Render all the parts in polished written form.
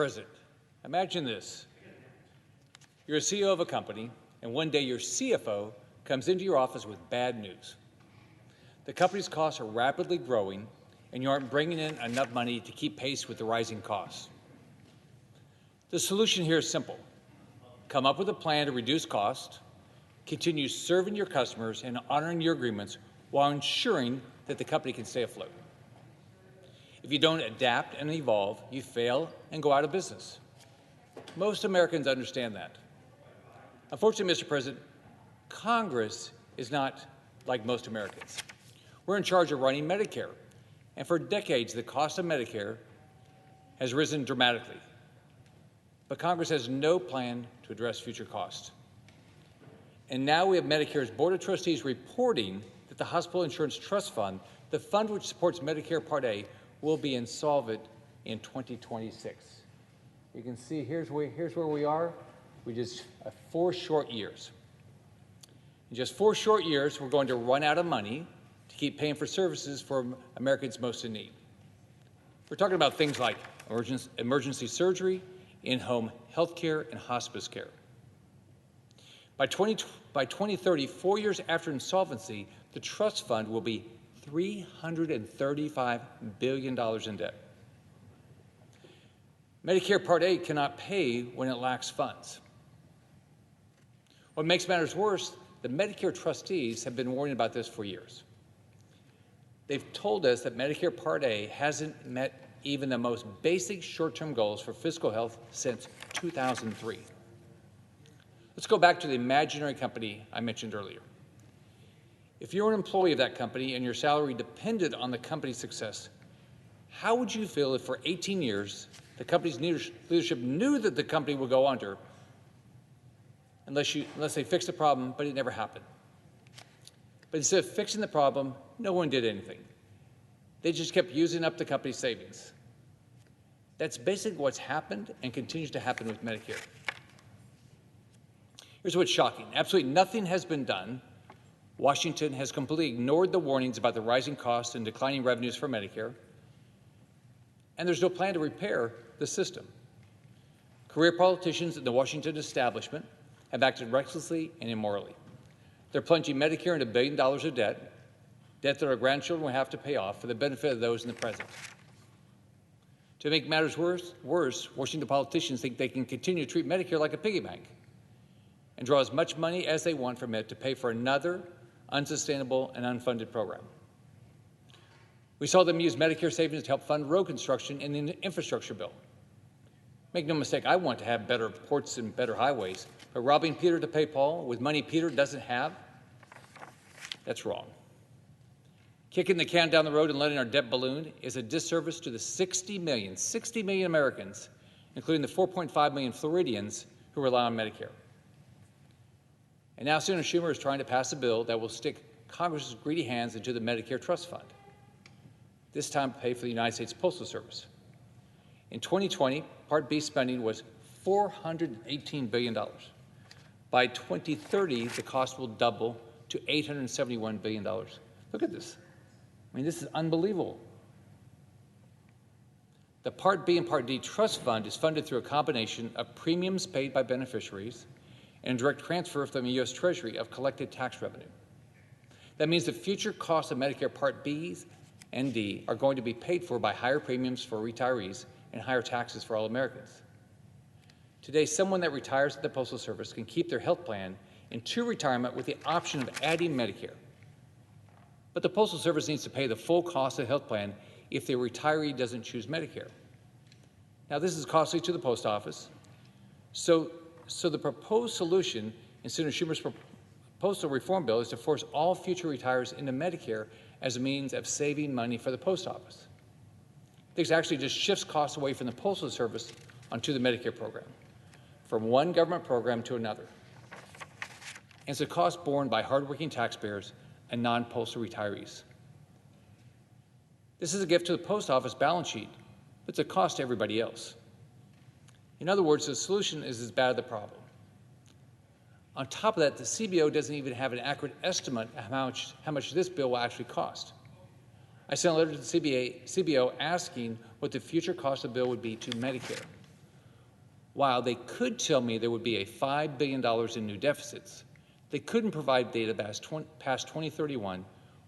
President, imagine this. You're a CEO of a company, and one day your CFO comes into your office with bad news. The company's costs are rapidly growing, and you aren't bringing in enough money to keep pace with the rising costs. The solution here is simple. Come up with a plan to reduce costs, continue serving your customers and honoring your agreements while ensuring that the company can stay afloat. If you don't adapt and evolve, you fail and go out of business. Most Americans understand that. Unfortunately, Mr. President, Congress is not like most Americans. We're in charge of running Medicare, and for decades, the cost of Medicare has risen dramatically. But Congress has no plan to address future costs. And now we have Medicare's Board of Trustees reporting that the Hospital Insurance Trust Fund, the fund which supports Medicare Part A, will be insolvent in 2026. You can see here's where we are. We just have 4 short years. In just 4 short years, we're going to run out of money to keep paying for services for Americans most in need. We're talking about things like emergency surgery, in-home health care, and hospice care. By 2030, 4 years after insolvency, the trust fund will be $335 billion in debt. Medicare Part A cannot pay when it lacks funds. What makes matters worse, the Medicare trustees have been warning about this for years. They've told us that Medicare Part A hasn't met even the most basic short-term goals for fiscal health since 2003. Let's go back to the imaginary company I mentioned earlier. If you're an employee of that company and your salary depended on the company's success, how would you feel if for 18 years the company's leadership knew that the company would go under unless they fixed the problem, but it never happened? But instead of fixing the problem, no one did anything. They just kept using up the company's savings. That's basically what's happened and continues to happen with Medicare. Here's what's shocking. Absolutely nothing has been done. Washington has completely ignored the warnings about the rising costs and declining revenues for Medicare, and there's no plan to repair the system. Career politicians in the Washington establishment have acted recklessly and immorally. They're plunging Medicare into $1 billion of debt that our grandchildren will have to pay off for the benefit of those in the present. To make matters worse, Washington politicians think they can continue to treat Medicare like a piggy bank and draw as much money as they want from it to pay for another unsustainable and unfunded program. We saw them use Medicare savings to help fund road construction in the infrastructure bill. Make no mistake, I want to have better ports and better highways, but robbing Peter to pay Paul with money Peter doesn't have, that's wrong. Kicking the can down the road and letting our debt balloon is a disservice to the 60 million Americans, including the 4.5 million Floridians who rely on Medicare. And now Senator Schumer is trying to pass a bill that will stick Congress's greedy hands into the Medicare Trust Fund, this time to pay for the United States Postal Service. In 2020, Part B spending was $418 billion. By 2030, the cost will double to $871 billion. Look at this. I mean, this is unbelievable. The Part B and Part D Trust Fund is funded through a combination of premiums paid by beneficiaries and direct transfer from the U.S. Treasury of collected tax revenue. That means the future costs of Medicare Part B and D are going to be paid for by higher premiums for retirees and higher taxes for all Americans. Today, someone that retires at the Postal Service can keep their health plan into retirement with the option of adding Medicare. But the Postal Service needs to pay the full cost of the health plan if the retiree doesn't choose Medicare. Now, this is costly to the post office, so the proposed solution in Senator Schumer's postal reform bill is to force all future retirees into Medicare as a means of saving money for the post office. This actually just shifts costs away from the Postal Service onto the Medicare program, from one government program to another. And it's a cost borne by hardworking taxpayers and non-postal retirees. This is a gift to the post office balance sheet, but it's a cost to everybody else. In other words, the solution is as bad as the problem. On top of that, the CBO doesn't even have an accurate estimate of how much this bill will actually cost. I sent a letter to the CBO asking what the future cost of the bill would be to Medicare. While they could tell me there would be a $5 billion in new deficits, they couldn't provide data past 2031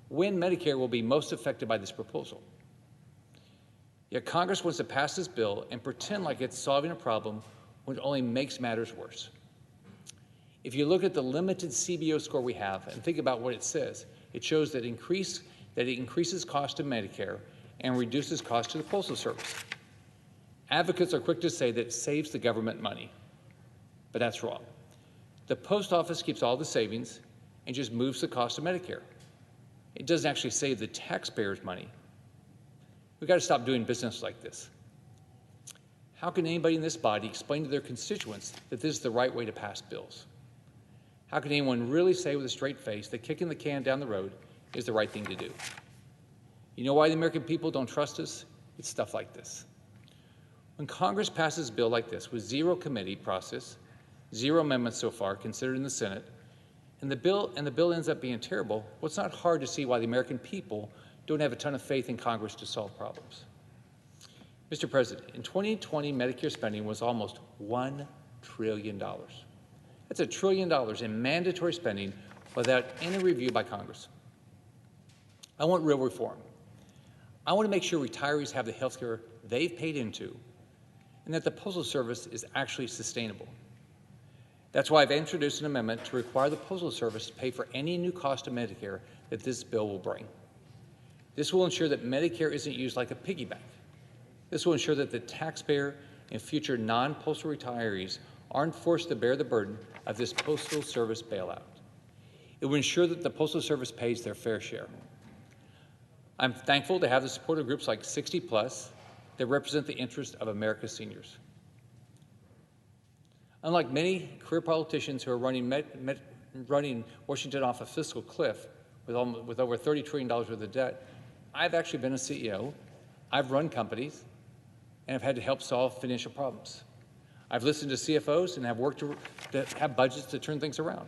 when Medicare will be most affected by this proposal. Yet Congress wants to pass this bill and pretend like it's solving a problem when it only makes matters worse. If you look at the limited CBO score we have and think about what it says, it shows that it increases cost to Medicare and reduces cost to the Postal Service. Advocates are quick to say that it saves the government money, but that's wrong. The post office keeps all the savings and just moves the cost of Medicare. It doesn't actually save the taxpayers money. We've got to stop doing business like this. How can anybody in this body explain to their constituents that this is the right way to pass bills? How can anyone really say with a straight face that kicking the can down the road is the right thing to do? You know why the American people don't trust us? It's stuff like this. When Congress passes a bill like this with zero committee process, zero amendments so far considered in the Senate, and the bill ends up being terrible, well, it's not hard to see why the American people don't have a ton of faith in Congress to solve problems. Mr. President, in 2020, Medicare spending was almost $1 trillion. That's $1 trillion in mandatory spending without any review by Congress. I want real reform. I want to make sure retirees have the health care they've paid into and that the Postal Service is actually sustainable. That's why I've introduced an amendment to require the Postal Service to pay for any new cost of Medicare that this bill will bring. This will ensure that Medicare isn't used like a piggy bank. This will ensure that the taxpayer and future non-postal retirees aren't forced to bear the burden of this Postal Service bailout. It will ensure that the Postal Service pays their fair share. I'm thankful to have the support of groups like 60 Plus that represent the interests of America's seniors. Unlike many career politicians who are running Washington off a fiscal cliff with over $30 trillion worth of debt, I've actually been a CEO, I've run companies, and I've had to help solve financial problems. I've listened to CFOs and have worked to have budgets to turn things around.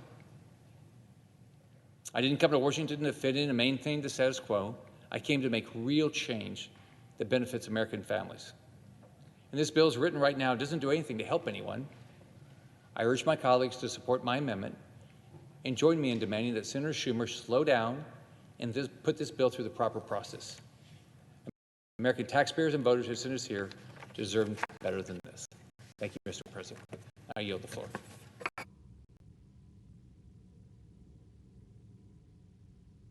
I didn't come to Washington to fit in and maintain the status quo. I came to make real change that benefits American families. And this bill is written right now doesn't do anything to help anyone. I urge my colleagues to support my amendment and join me in demanding that Senator Schumer slow down and put this bill through the proper process. American taxpayers and voters who sent us here deserve better than this. Thank you, Mr. President. I yield the floor.